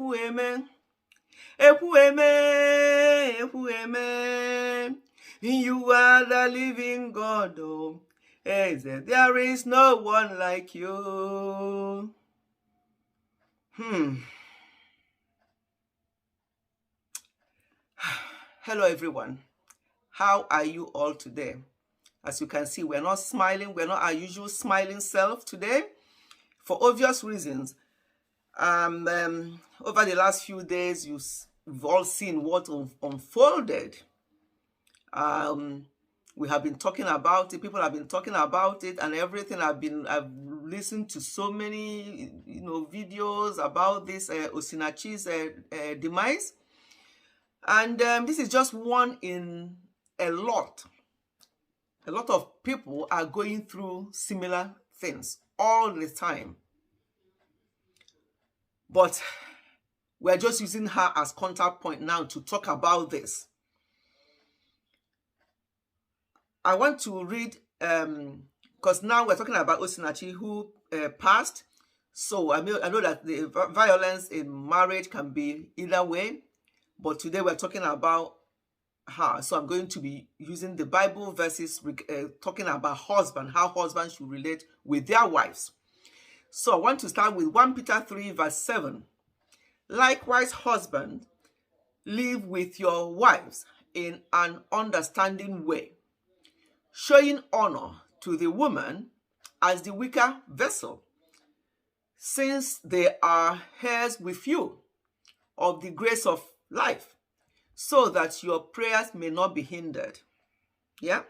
Ekwueme, Ekwueme, Ekwueme. You are the living God, oh. There is no one like you. Hello, everyone. How are you all today? As you can see, we're not smiling. We're not our usual smiling self today for obvious reasons. Over the last few days, you've all seen what unfolded. We have been talking about it. People have been talking about it and everything. I've listened to so many, videos about this Osinachi's demise. And this is just one in a lot. A lot of people are going through similar things all the time. But we're just using her as contact point now to talk about this. I want to read, because now we're talking about Osinachi who passed. So I know that the violence in marriage can be either way. But today we're talking about her. So I'm going to be using the Bible verses talking about husband, how husbands should relate with their wives. So I want to start with 1 Peter 3 verse 7. Likewise, husband, live with your wives in an understanding way, showing honor to the woman as the weaker vessel, since they are heirs with you of the grace of life, so that your prayers may not be hindered. Yeah?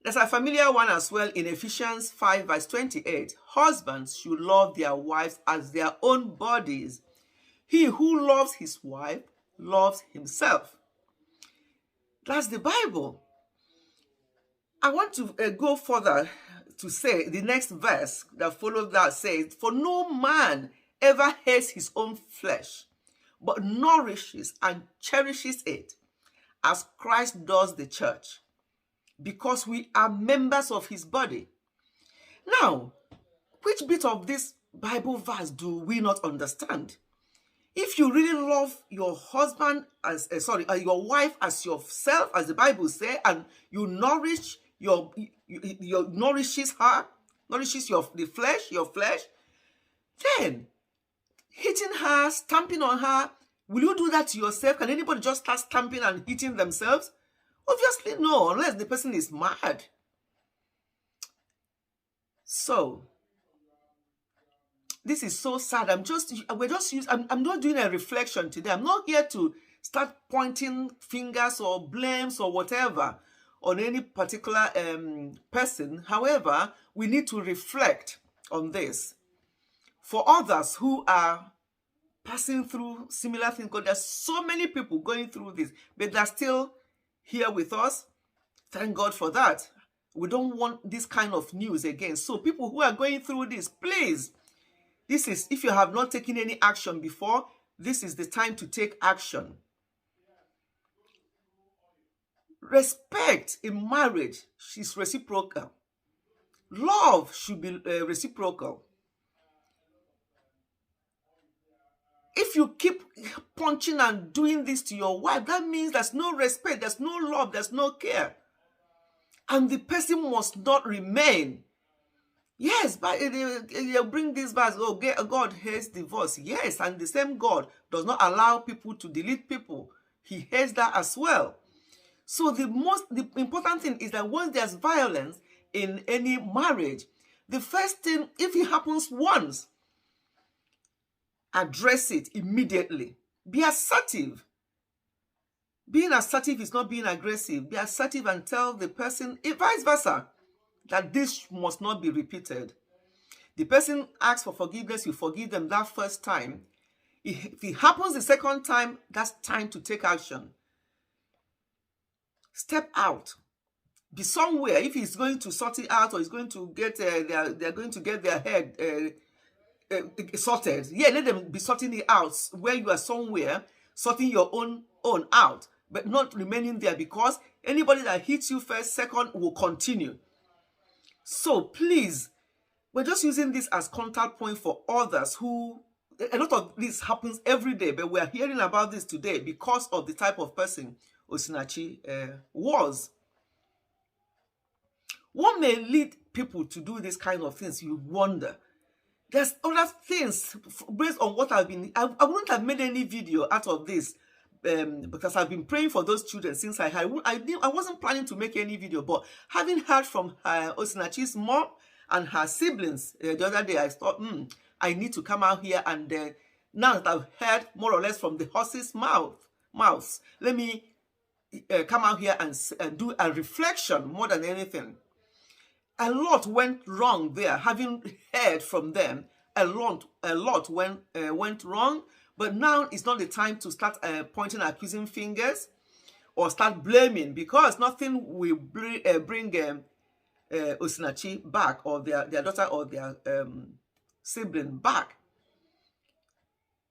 There's a familiar one as well in Ephesians 5 verse 28. Husbands should love their wives as their own bodies. He who loves his wife loves himself. That's the Bible. I want to go further to say the next verse that follows that says, for no man ever hates his own flesh, but nourishes and cherishes it, as Christ does the church, because we are members of his body. Now, which bit of this Bible verse do we not understand? If you really love your husband as your wife as yourself, as the Bible says, and you nourish your nourishes her, nourishes your flesh, then hitting her, stamping on her, will you do that to yourself? Can anybody just start stamping and hitting themselves? Obviously no, unless the person is mad. So this is so sad. I'm not doing a reflection today. I'm not here to start pointing fingers or blames or whatever on any particular person. However, we need to reflect on this. For others who are passing through similar things, because there's so many people going through this, but they're still here with us. Thank God for that. We don't want this kind of news again. So people who are going through this, please, this is, if you have not taken any action before, this is the time to take action. Respect in marriage is reciprocal. Love should be reciprocal. If you keep punching and doing this to your wife, that means there's no respect, there's no love, there's no care. And the person must not remain. Yes, but you bring this verse, oh, God hates divorce. Yes, and the same God does not allow people to delete people. He hates that as well. So the important thing is that once there's violence in any marriage, the first thing, if it happens once, address it immediately. Be assertive. Being assertive is not being aggressive. Be assertive and tell the person, vice versa, that this must not be repeated. The person asks for forgiveness, you forgive them that first time. If it happens the second time, that's time to take action. Step out. Be somewhere. If he's going to sort it out or he's going to get, they're going to get their head sorted. Yeah, let them be sorting it out where you are somewhere, sorting your own out, but not remaining there, because anybody that hits you first, second will continue. So please, we're just using this as contact point for others who a lot of this happens every day, but we are hearing about this today because of the type of person Osinachi was. What may lead people to do this kind of things? You wonder. There's other things based on what I've been. I wouldn't have made any video out of this because I've been praying for those children since I wasn't planning to make any video, but having heard from Osinachi's mom and her siblings the other day, I thought, I need to come out here and now that I've heard more or less from the horse's mouths, let me come out here and do a reflection more than anything. A lot went wrong there. Having heard from them, a lot went wrong. But now it's not the time to start pointing accusing fingers or start blaming, because nothing will bring Osinachi back, or their daughter or their sibling back.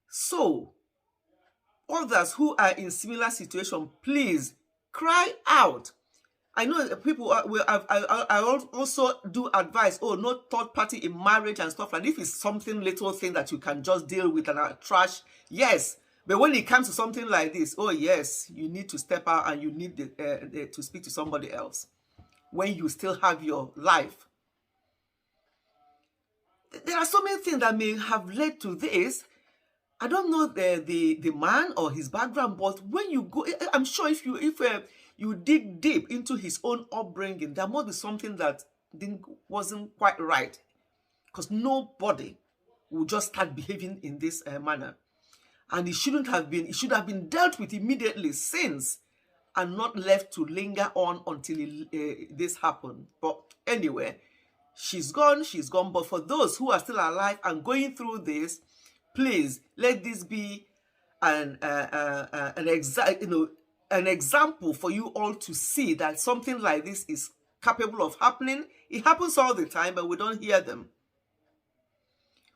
So, others who are in similar situation, please cry out. I know people I also do advise, no third party in marriage and stuff like that. If it's something little thing that you can just deal with and trash, yes. But when it comes to something like this, yes, you need to step out and you need to speak to somebody else when you still have your life. There are so many things that may have led to this. I don't know the man or his background, but when you go, I'm sure if you dig deep into his own upbringing, there must be something that wasn't quite right, because nobody will just start behaving in this manner, and it shouldn't have been. It should have been dealt with immediately since, and not left to linger on until this happened. But anyway, she's gone. But for those who are still alive and going through this, please let this be an example for you all to see that something like this is capable of happening. It happens all the time, but we don't hear them.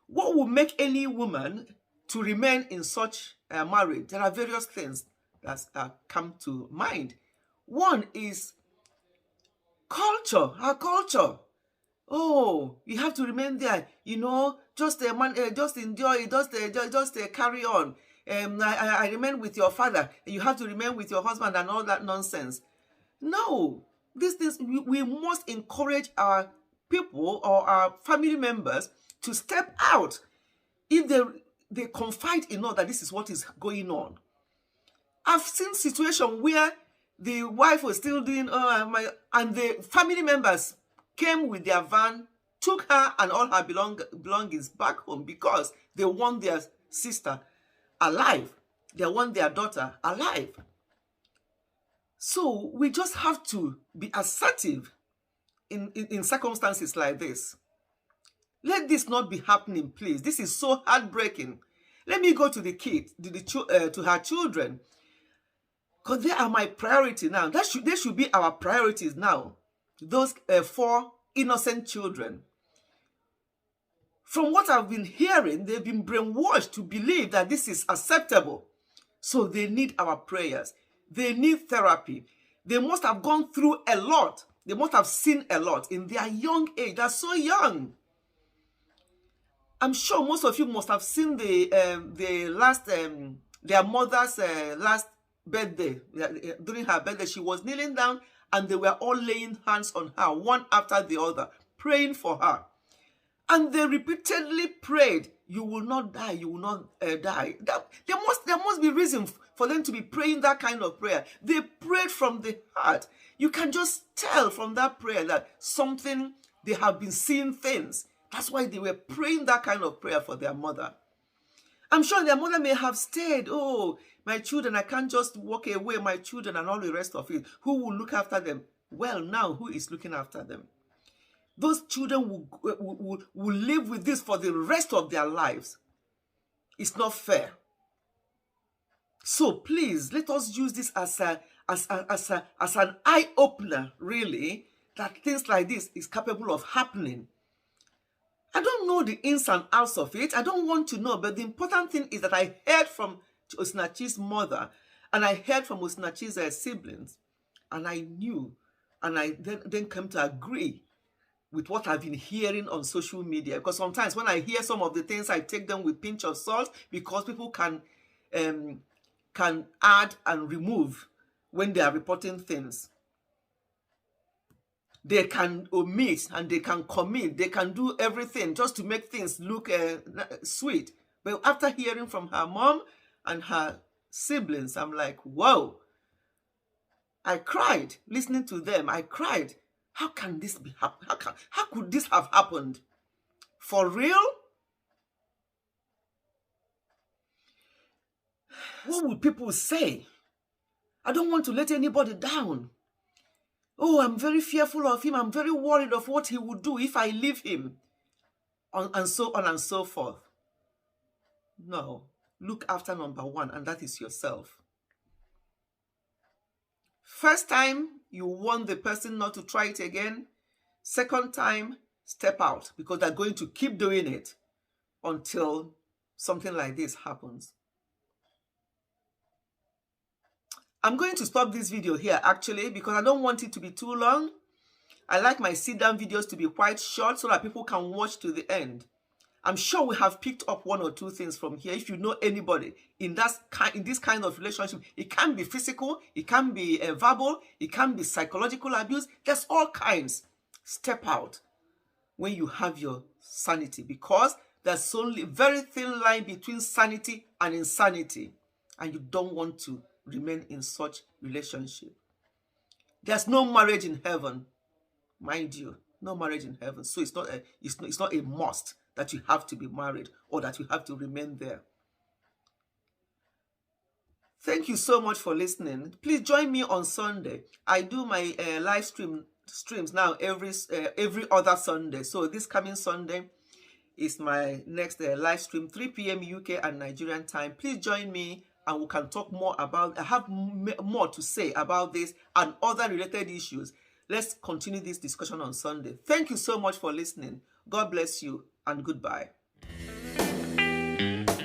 What will make any woman to remain in such a marriage? There are various things that come to mind. One is culture, our culture. You have to remain there, just enjoy, just carry on. I remain with your father. You have to remain with your husband and all that nonsense. No, these things, we must encourage our people or our family members to step out if they confide enough that this is what is going on. I've seen situations where the wife was still doing and the family members came with their van, took her and all her belongings back home because they want their sister alive. They want their daughter alive. So we just have to be assertive in circumstances like this. Let this not be happening, please. This is so heartbreaking. Let me go to the kids, to her children, because they are my priority now. They should be our priorities now. Those 4 innocent children. From what I've been hearing, they've been brainwashed to believe that this is acceptable. So they need our prayers. They need therapy. They must have gone through a lot. They must have seen a lot in their young age. They're so young. I'm sure most of you must have seen their mother's last birthday. During her birthday, she was kneeling down and they were all laying hands on her, one after the other, praying for her. And they repeatedly prayed, you will not die, you will not die. There must be reason for them to be praying that kind of prayer. They prayed from the heart. You can just tell from that prayer that something, they have been seeing things. That's why they were praying that kind of prayer for their mother. I'm sure their mother may have stayed. My children, I can't just walk away, my children and all the rest of it. Who will look after them? Well, now, who is looking after them? Those children will live with this for the rest of their lives. It's not fair. So please, let us use this as an eye-opener, really, that things like this is capable of happening. I don't know the ins and outs of it. I don't want to know. But the important thing is that I heard from Osinachi's mother and I heard from Osinachi's siblings. And I knew. And I then came to agree with what I've been hearing on social media, because sometimes when I hear some of the things, I take them with a pinch of salt, because people can add and remove when they are reporting things. They can omit and they can commit. They can do everything just to make things look sweet. But after hearing from her mom and her siblings, I'm like, whoa. I cried listening to them. I cried. How can this be happen? How could this have happened? For real? What would people say? I don't want to let anybody down. Oh, I'm very fearful of him. I'm very worried of what he would do if I leave him. And so on and so forth. No. Look after number one, and that is yourself. First time, you warn the person not to try it again. Second time, step out, because they're going to keep doing it until something like this happens. I'm going to stop this video here actually, because I don't want it to be too long. I like my sit-down videos to be quite short so that people can watch to the end. I'm sure we have picked up one or two things from here. If you know anybody in this kind of relationship, it can be physical, it can be verbal, it can be psychological abuse. There's all kinds. Step out when you have your sanity, because there's only a very thin line between sanity and insanity, and you don't want to remain in such relationship. There's no marriage in heaven, mind you, no marriage in heaven. So it's not a must that you have to be married or that you have to remain there. Thank you so much for listening. Please join me on Sunday. I do my live streams now every other Sunday. So this coming Sunday is my next live stream, 3 p.m. UK and Nigerian time. Please join me and we can talk more about, I have more to say about this and other related issues. Let's continue this discussion on Sunday. Thank you so much for listening. God bless you and goodbye.